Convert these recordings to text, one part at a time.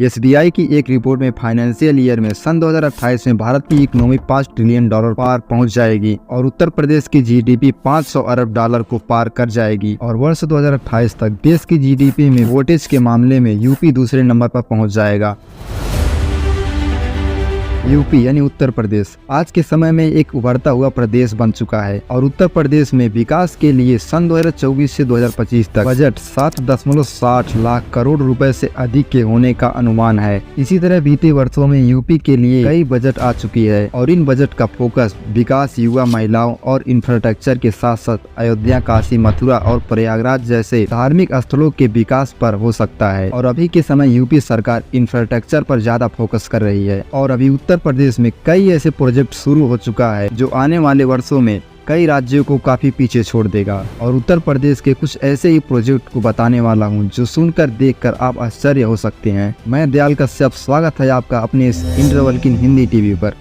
SBI की एक report में फाइनेंशियल ईयर में सन 2028 में भारत की इकोनॉमी $5 ट्रिलियन पार पहुंच जाएगी और उत्तर प्रदेश की जीडीपी $500 अरब को पार कर जाएगी और वर्ष 2028 तक देश की जीडीपी में वोटेज के मामले में यूपी दूसरे नंबर पर पहुंच जाएगा। यूपी यानी उत्तर प्रदेश आज के समय में एक उभरता हुआ प्रदेश बन चुका है और उत्तर प्रदेश में विकास के लिए सन 2024 से 2025 तक बजट 7.60 लाख करोड़ रुपए से अधिक के होने का अनुमान है। इसी तरह बीते वर्षों में यूपी के लिए कई बजट आ चुकी है और इन बजट का फोकस विकास, युवा, महिलाओं और इंफ्रास्ट्रक्चर के साथ साथ अयोध्या, काशी, मथुरा और प्रयागराज जैसे धार्मिक स्थलों के विकास पर हो सकता है। और अभी के समय यूपी सरकार इंफ्रास्ट्रक्चर पर ज्यादा फोकस कर रही है और अभी उत्तर प्रदेश में कई ऐसे प्रोजेक्ट शुरू हो चुका है जो आने वाले वर्षों में कई राज्यों को काफी पीछे छोड़ देगा। और उत्तर प्रदेश के कुछ ऐसे ही प्रोजेक्ट को बताने वाला हूं जो सुनकर देखकर आप आश्चर्य हो सकते हैं। मैं दयाल कश्यप, स्वागत है आपका अपने इस इंटरवल्किन हिंदी टीवी पर।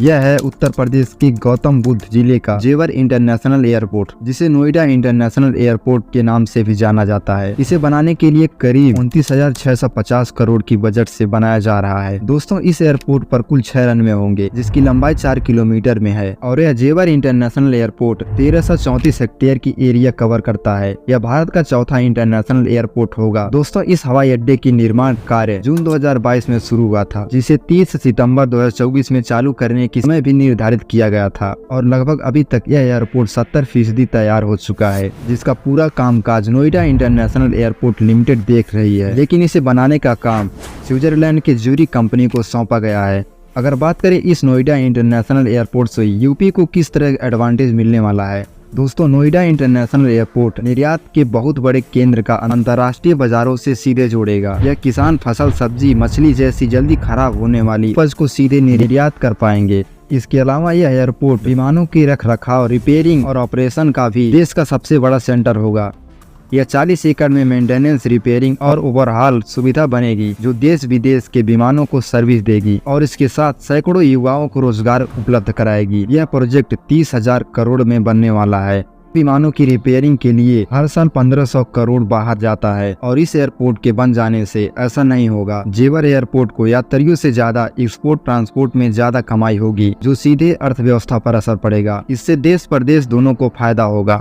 यह है उत्तर प्रदेश के गौतम बुद्ध जिले का जेवर इंटरनेशनल एयरपोर्ट, जिसे नोएडा इंटरनेशनल एयरपोर्ट के नाम से भी जाना जाता है। इसे बनाने के लिए करीब 29,650 करोड़ की बजट से बनाया जा रहा है। दोस्तों, इस एयरपोर्ट पर कुल 6 रनवे होंगे जिसकी लंबाई 4 किलोमीटर में है और यह जेवर इंटरनेशनल एयरपोर्ट 1334 हेक्टेयर की एरिया कवर करता है। यह भारत का चौथा इंटरनेशनल एयरपोर्ट होगा। दोस्तों, इस हवाई अड्डे की निर्माण कार्य जून 2022 में शुरू हुआ था, जिसे 30 सितम्बर 2024 में चालू करने की समय भी निर्धारित किया गया था और लगभग अभी तक यह एयरपोर्ट 70% तैयार हो चुका है, जिसका पूरा कामकाज नोएडा इंटरनेशनल एयरपोर्ट लिमिटेड देख रही है। लेकिन इसे बनाने का काम स्विट्जरलैंड के ज्यूरिख कंपनी को सौंपा गया है। अगर बात करें इस नोएडा इंटरनेशनल एयरपोर्ट से यूपी को किस तरह एडवांटेज मिलने वाला है, दोस्तों, नोएडा इंटरनेशनल एयरपोर्ट निर्यात के बहुत बड़े केंद्र का अंतर्राष्ट्रीय बाजारों से सीधे जोड़ेगा। यह किसान फसल, सब्जी, मछली जैसी जल्दी खराब होने वाली उपज को सीधे निर्यात कर पाएंगे। इसके अलावा यह एयरपोर्ट विमानों की रखरखाव, रिपेयरिंग और ऑपरेशन का भी देश का सबसे बड़ा सेंटर होगा। यह 40 एकड़ में मेंटेनेंस, रिपेयरिंग और ओवरहाल सुविधा बनेगी जो देश विदेश के विमानों को सर्विस देगी और इसके साथ सैकड़ों युवाओं को रोजगार उपलब्ध कराएगी। यह प्रोजेक्ट 30,000 करोड़ में बनने वाला है। विमानों की रिपेयरिंग के लिए हर साल 1500 करोड़ बाहर जाता है और इस एयरपोर्ट के बन जाने से ऐसा नहीं होगा। जेवर एयरपोर्ट को यात्रियों से ज्यादा एक्सपोर्ट ट्रांसपोर्ट में ज्यादा कमाई होगी जो सीधे अर्थव्यवस्था पर असर पड़ेगा। इससे देश प्रदेश दोनों को फायदा होगा।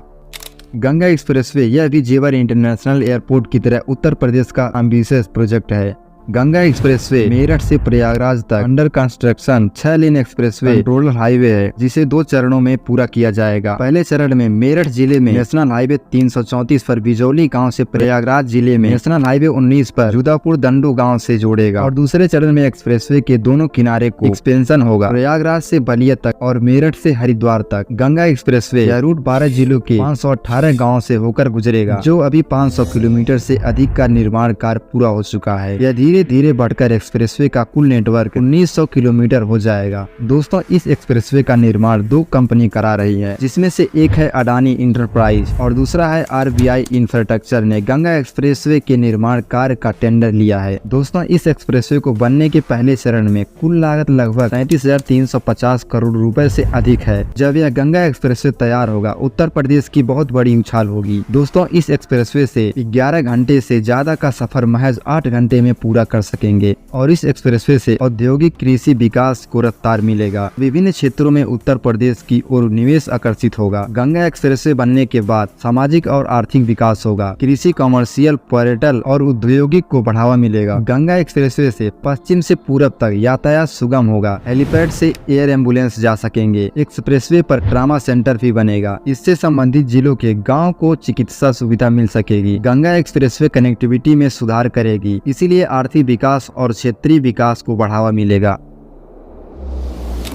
गंगा एक्सप्रेसवे, यह भी जेवर इंटरनेशनल एयरपोर्ट की तरह उत्तर प्रदेश का एम्बिशियस प्रोजेक्ट है। गंगा एक्सप्रेसवे मेरठ से प्रयागराज तक अंडर कंस्ट्रक्शन 6 लेन एक्सप्रेसवे कंट्रोल हाईवे है जिसे 2 चरणों में पूरा किया जाएगा। पहले चरण में मेरठ जिले में नेशनल हाईवे 334 पर बिजौली गांव से प्रयागराज जिले में नेशनल हाईवे 19 पर जुदापुर दंडू गांव से जोड़ेगा और दूसरे चरण में एक्सप्रेसवे के दोनों किनारे को एक्सपेंशन होगा प्रयागराज से बलिया तक और मेरठ से हरिद्वार तक। गंगा एक्सप्रेसवे यह रूट 12 जिलों के 518 गाँव से होकर गुजरेगा जो अभी 500 किलोमीटर से अधिक का निर्माण कार्य पूरा हो चुका है। यह धीरे धीरे बढ़कर एक्सप्रेसवे का कुल नेटवर्क 1900 किलोमीटर हो जाएगा। दोस्तों, इस एक्सप्रेसवे का निर्माण 2 कंपनी करा रही है, जिसमें से एक है अडानी इंटरप्राइज और दूसरा है आरबीआई इंफ्रास्ट्रक्चर ने गंगा एक्सप्रेसवे के निर्माण कार्य का टेंडर लिया है। दोस्तों, इस एक्सप्रेसवे को बनने के पहले चरण में कुल लागत लगभग 37,350 करोड़ रुपए से अधिक है। जब यह गंगा एक्सप्रेसवे तैयार होगा, उत्तर प्रदेश की बहुत बड़ी उछाल होगी। दोस्तों, इस एक्सप्रेसवे से 11 घंटे से ज्यादा का सफर महज 8 घंटे में पूरा कर सकेंगे और इस एक्सप्रेसवे से औद्योगिक कृषि विकास को रफ्तार मिलेगा। विभिन्न क्षेत्रों में उत्तर प्रदेश की ओर निवेश आकर्षित होगा। गंगा एक्सप्रेसवे बनने के बाद सामाजिक और आर्थिक विकास होगा, कृषि, कमर्शियल, पर्यटन और औद्योगिक को बढ़ावा मिलेगा। गंगा एक्सप्रेसवे से पश्चिम से पूरब तक यातायात सुगम होगा। हेलीपैड से एयर एम्बुलेंस जा सकेंगे। एक्सप्रेसवे पर ट्रामा सेंटर भी बनेगा। इससे संबंधित जिलों के गाँव को चिकित्सा सुविधा मिल सकेगी। गंगा एक्सप्रेसवे कनेक्टिविटी में सुधार करेगी, इसीलिए आर्थिक विकास और क्षेत्रीय विकास को बढ़ावा मिलेगा।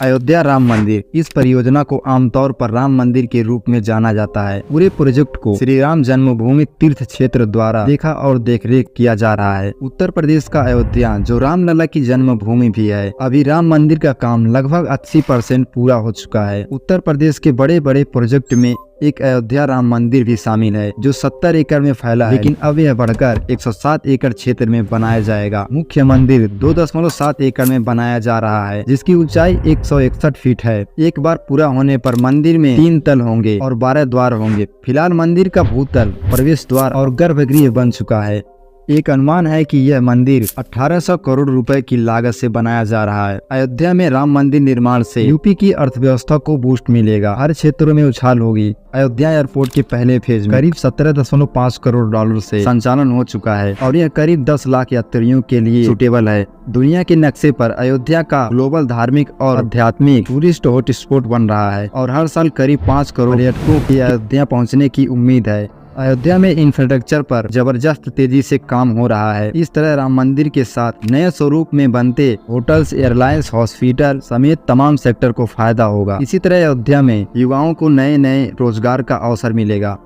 अयोध्या राम मंदिर, इस परियोजना को आमतौर पर राम मंदिर के रूप में जाना जाता है। पूरे प्रोजेक्ट को श्री राम जन्मभूमि तीर्थ क्षेत्र द्वारा देखा और देखरेख किया जा रहा है। उत्तर प्रदेश का अयोध्या जो रामलला की जन्मभूमि भी है, अभी राम मंदिर का काम लगभग 80% पूरा हो चुका है। उत्तर प्रदेश के बड़े बड़े प्रोजेक्ट में एक अयोध्या राम मंदिर भी शामिल है जो 70 एकड़ में फैला है, लेकिन अब यह बढ़कर 107 एकड़ क्षेत्र में बनाया जाएगा। मुख्य मंदिर 2.7 एकड़ में बनाया जा रहा है जिसकी ऊंचाई 161 फीट है। एक बार पूरा होने पर मंदिर में 3 तल होंगे और 12 द्वार होंगे। फिलहाल मंदिर का भूतल, प्रवेश द्वार और गर्भगृह बन चुका है। एक अनुमान है कि यह मंदिर 1800 करोड़ रुपए की लागत से बनाया जा रहा है। अयोध्या में राम मंदिर निर्माण से यूपी की अर्थव्यवस्था को बूस्ट मिलेगा, हर क्षेत्रों में उछाल होगी। अयोध्या एयरपोर्ट के पहले फेज में करीब 17.5 करोड़ डॉलर से संचालन हो चुका है और यह करीब 10 लाख यात्रियों के लिए सूटेबल है। दुनिया के नक्शे पर अयोध्या का ग्लोबल धार्मिक और आध्यात्मिक टूरिस्ट हॉटस्पॉट बन रहा है और हर साल करीब 5 करोड़ पर्यटकों की अयोध्या पहुंचने की उम्मीद है। अयोध्या में इंफ्रास्ट्रक्चर पर जबरदस्त तेजी से काम हो रहा है। इस तरह राम मंदिर के साथ नए स्वरूप में बनते होटल्स, एयरलाइंस, हॉस्पिटल समेत तमाम सेक्टर को फायदा होगा। इसी तरह अयोध्या में युवाओं को नए नए रोजगार का अवसर मिलेगा।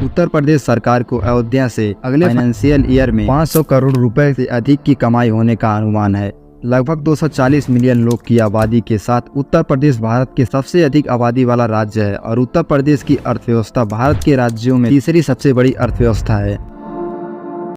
उत्तर प्रदेश सरकार को अयोध्या से अगले फाइनेंशियल ईयर में 500 करोड़ रुपए से अधिक की कमाई होने का अनुमान है। लगभग 240 मिलियन लोग की आबादी के साथ उत्तर प्रदेश भारत के सबसे अधिक आबादी वाला राज्य है और उत्तर प्रदेश की अर्थव्यवस्था भारत के राज्यों में तीसरी सबसे बड़ी अर्थव्यवस्था है।